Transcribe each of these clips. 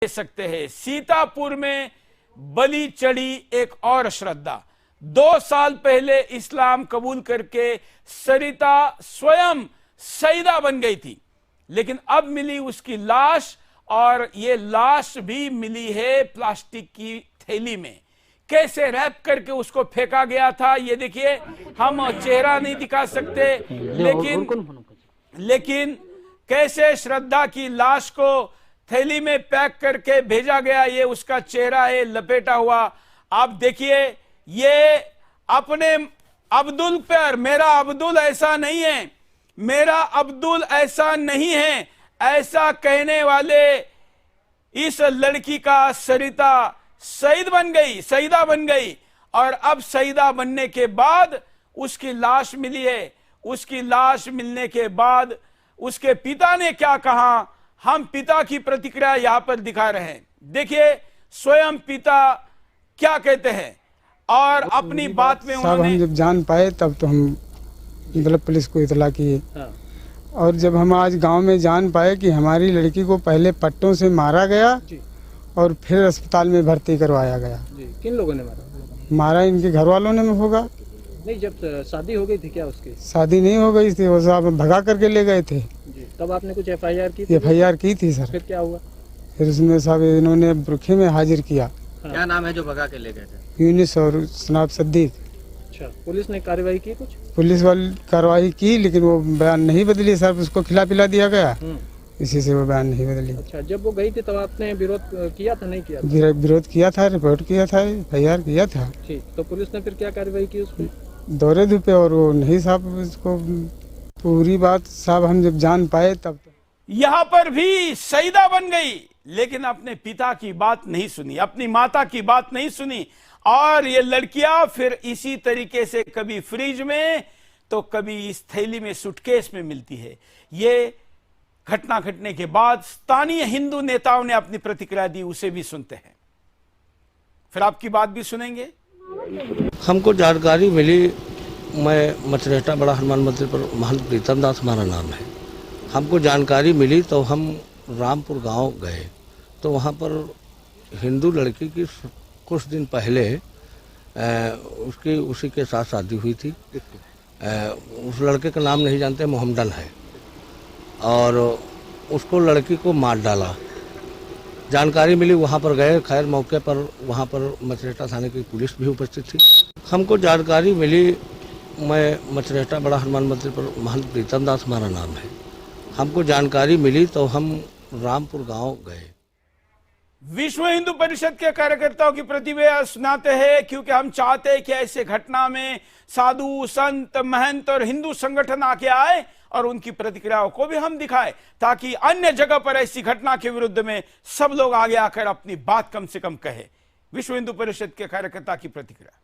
दे सकते हैं। सीतापुर में बलि चढ़ी एक और श्रद्धा। 2 साल पहले इस्लाम कबूल करके सरिता स्वयं सईदा बन गई थी, लेकिन अब मिली उसकी लाश, और ये लाश भी मिली है प्लास्टिक की थैली में। कैसे रैप करके उसको फेंका गया था, ये देखिए। हम चेहरा नहीं दिखा सकते, लेकिन कैसे श्रद्धा की लाश को थैली में पैक करके भेजा गया, ये उसका चेहरा है लपेटा हुआ। आप देखिए, ये अपने अब्दुल पर, मेरा अब्दुल ऐसा नहीं है, मेरा अब्दुल ऐसा नहीं है, ऐसा कहने वाले इस लड़की का सरिता सईदा बन गई। और अब सईदा बनने के बाद उसकी लाश मिली है। उसकी लाश मिलने के बाद उसके पिता ने क्या कहा, हम पिता की प्रतिक्रिया यहां पर दिखा रहे हैं। देखिए स्वयं पिता क्या कहते हैं, और अपनी बात में उन्होंने, हम जब जान पाए तब तो हम मतलब पुलिस को इतला किए। और जब हम आज गांव में जान पाए कि हमारी लड़की को पहले पट्टों से मारा गया और फिर अस्पताल में भर्ती करवाया गया। किन लोगों ने मारा इनके घर वालों ने होगा। नहीं, जब शादी हो गई थी क्या उसकी? शादी नहीं हो गई थी, वो साहब भगा करके ले गए थे। तब आपने कुछ FIR की? FIR की थी सर। फिर क्या हुआ? फिर उसमें साहब इन्होंने बुरखे में हाजिर किया। क्या नाम है जो भगा के ले गए थे? यूनिस और सनाब सद्दीक। अच्छा, पुलिस ने कार्रवाई की कुछ? पुलिस वाली कार्रवाई की, लेकिन वो बयान नहीं बदली सर, उसको खिला पिला दिया गया, इसी से वो बयान नहीं बदली। अच्छा, जब वो गई थी तब आपने विरोध किया था? नहीं किया? विरोध किया था, रिपोर्ट किया था, FIR किया था। ठीक, तो पुलिस ने फिर क्या कार्रवाई की उस पर? दौरे धूपे, और वो नहीं साहब, उसको पूरी बात साहब हम जब जान पाए तब। यहां पर भी सईदा बन गई, लेकिन अपने पिता की बात नहीं सुनी, अपनी माता की बात नहीं सुनी। और ये लड़कियां फिर इसी तरीके से कभी फ्रिज में तो कभी इस थैली में, सूटकेस में मिलती है। ये घटना घटने के बाद स्थानीय हिंदू नेताओं ने अपनी प्रतिक्रिया दी, उसे भी सुनते हैं, फिर आपकी बात भी सुनेंगे। हमको जानकारी मिली, मैं मचरेटा बड़ा हनुमान मंदिर पर महंत प्रीतम दास हमारा नाम है। हमको जानकारी मिली तो हम रामपुर गांव गए, तो वहां पर हिंदू लड़की की कुछ दिन पहले उसी के साथ शादी हुई थी। उस लड़के का नाम नहीं जानते, मोहम्मदन है, और उसको लड़की को मार डाला। जानकारी मिली, वहाँ पर गए। खैर मौके पर वहाँ पर मचरेटा थाने की पुलिस भी उपस्थित थी। हमको जानकारी मिली, मैं मचरेटा बड़ा हनुमान मंदिर पर महंत प्रीतम दास हमारा नाम है। हमको जानकारी मिली तो हम रामपुर गांव गए। विश्व हिंदू परिषद के कार्यकर्ताओं की प्रतिक्रिया सुनाते हैं, क्योंकि हम चाहते हैं कि ऐसे घटना में साधु, संत, महंत और हिंदू संगठन आके आए और उनकी प्रतिक्रियाओं को भी हम दिखाएं, ताकि अन्य जगह पर ऐसी घटना के विरुद्ध में सब लोग आगे आकर अपनी बात कम से कम कहे। विश्व हिंदू परिषद के कार्यकर्ता की प्रतिक्रिया।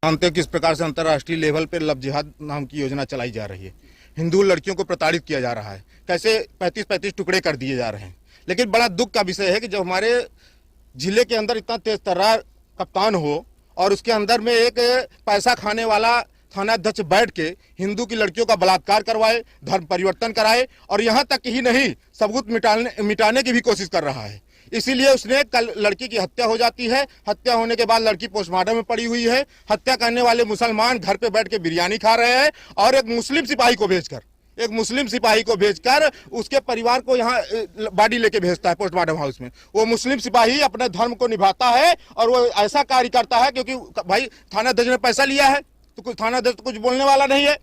जानते हैं किस प्रकार से अंतर्राष्ट्रीय लेवल पर लव जिहाद नाम की योजना चलाई जा रही है। हिंदू लड़कियों को प्रताड़ित किया जा रहा है, कैसे 35-35 टुकड़े कर दिए जा रहे हैं। लेकिन बड़ा दुख का विषय है कि जब हमारे जिले के अंदर इतना तेज तर्रार कप्तान हो और उसके अंदर में एक पैसा खाने वाला थानाध्यक्ष बैठ के हिंदू की लड़कियों का बलात्कार करवाए, धर्म परिवर्तन कराए, और यहाँ तक ही नहीं, सबूत मिटाने की भी कोशिश कर रहा है। इसीलिए उसने कल लड़की की हत्या हो जाती है। हत्या होने के बाद लड़की पोस्टमार्टम में पड़ी हुई है। हत्या करने वाले मुसलमान घर पे बैठ के बिरयानी खा रहे हैं, और एक मुस्लिम सिपाही को भेजकर उसके परिवार को यहाँ बॉडी लेके भेजता है पोस्टमार्टम हाउस में। वो मुस्लिम सिपाही अपने धर्म को निभाता है और वो ऐसा कार्य करता है, क्योंकि भाई थानाध्यक्ष ने पैसा लिया है तो थानाध्यक्ष तो कुछ बोलने वाला नहीं है।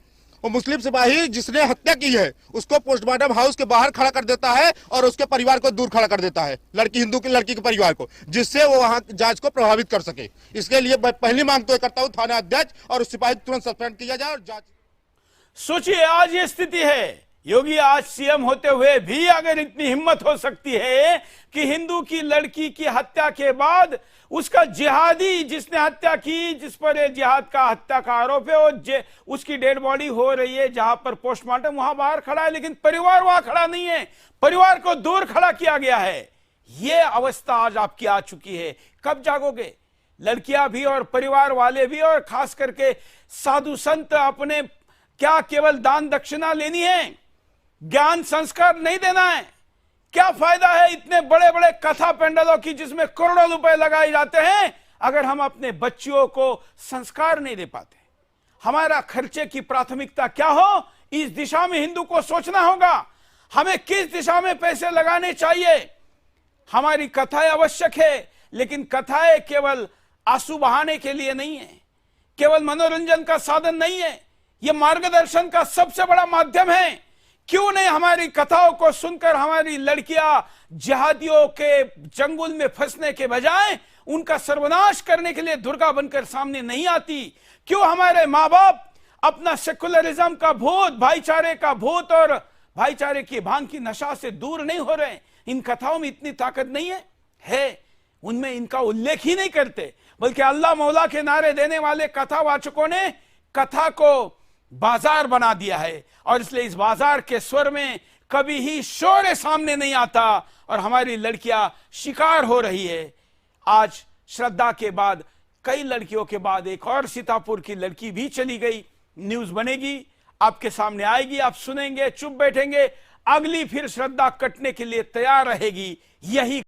वो मुस्लिम सिपाही जिसने हत्या की है उसको पोस्टमार्टम हाउस के बाहर खड़ा कर देता है और उसके परिवार को दूर खड़ा कर देता है, हिंदू की लड़की के परिवार को, जिससे वो वहां जांच को प्रभावित कर सके। इसके लिए पहली मांग तो करता हूँ, थाना अध्यक्ष और उस सिपाही तुरंत सस्पेंड किया जाए और जांच। सोचिए, आज ये स्थिति है। योगी आज CM होते हुए भी अगर इतनी हिम्मत हो सकती है कि हिंदू की लड़की की हत्या के बाद उसका जिहादी, जिसने हत्या की, जिस पर जिहाद का हत्या का आरोप है, और उसकी डेड बॉडी हो रही है जहां पर पोस्टमार्टम, वहां बाहर खड़ा है, लेकिन परिवार वहां खड़ा नहीं है, परिवार को दूर खड़ा किया गया है। यह अवस्था आज आपकी आ चुकी है। कब जागोगे? लड़कियां भी और परिवार वाले भी, और खास करके साधु संत अपने क्या केवल दान दक्षिणा लेनी है? ज्ञान संस्कार नहीं देना है? क्या फायदा है इतने बड़े बड़े कथा पेंडलों की जिसमें करोड़ों रुपए लगाए जाते हैं अगर हम अपने बच्चियों को संस्कार नहीं दे पाते। हमारा खर्चे की प्राथमिकता क्या हो, इस दिशा में हिंदू को सोचना होगा। हमें किस दिशा में पैसे लगाने चाहिए। हमारी कथाएं आवश्यक है, लेकिन कथाएं केवल आंसू बहाने के लिए नहीं है, केवल मनोरंजन का साधन नहीं है, यह मार्गदर्शन का सबसे बड़ा माध्यम है। क्यों नहीं हमारी कथाओं को सुनकर हमारी लड़कियां जिहादियों के चंगुल में फंसने के बजाय उनका सर्वनाश करने के लिए दुर्गा बनकर सामने नहीं आती? क्यों हमारे माँ बाप अपना सेकुलरिज्म का भूत, भाईचारे का भूत और भाईचारे की भांग की नशा से दूर नहीं हो रहे? इन कथाओं में इतनी ताकत नहीं है उनमें इनका उल्लेख ही नहीं करते, बल्कि अल्लाह मौला के नारे देने वाले कथावाचकों ने कथा को बाजार बना दिया है और इसलिए इस बाजार के स्वर में कभी ही शोर सामने नहीं आता और हमारी लड़कियां शिकार हो रही है। आज श्रद्धा के बाद, कई लड़कियों के बाद एक और सीतापुर की लड़की भी चली गई। न्यूज बनेगी, आपके सामने आएगी, आप सुनेंगे, चुप बैठेंगे। अगली फिर श्रद्धा कटने के लिए तैयार रहेगी। यही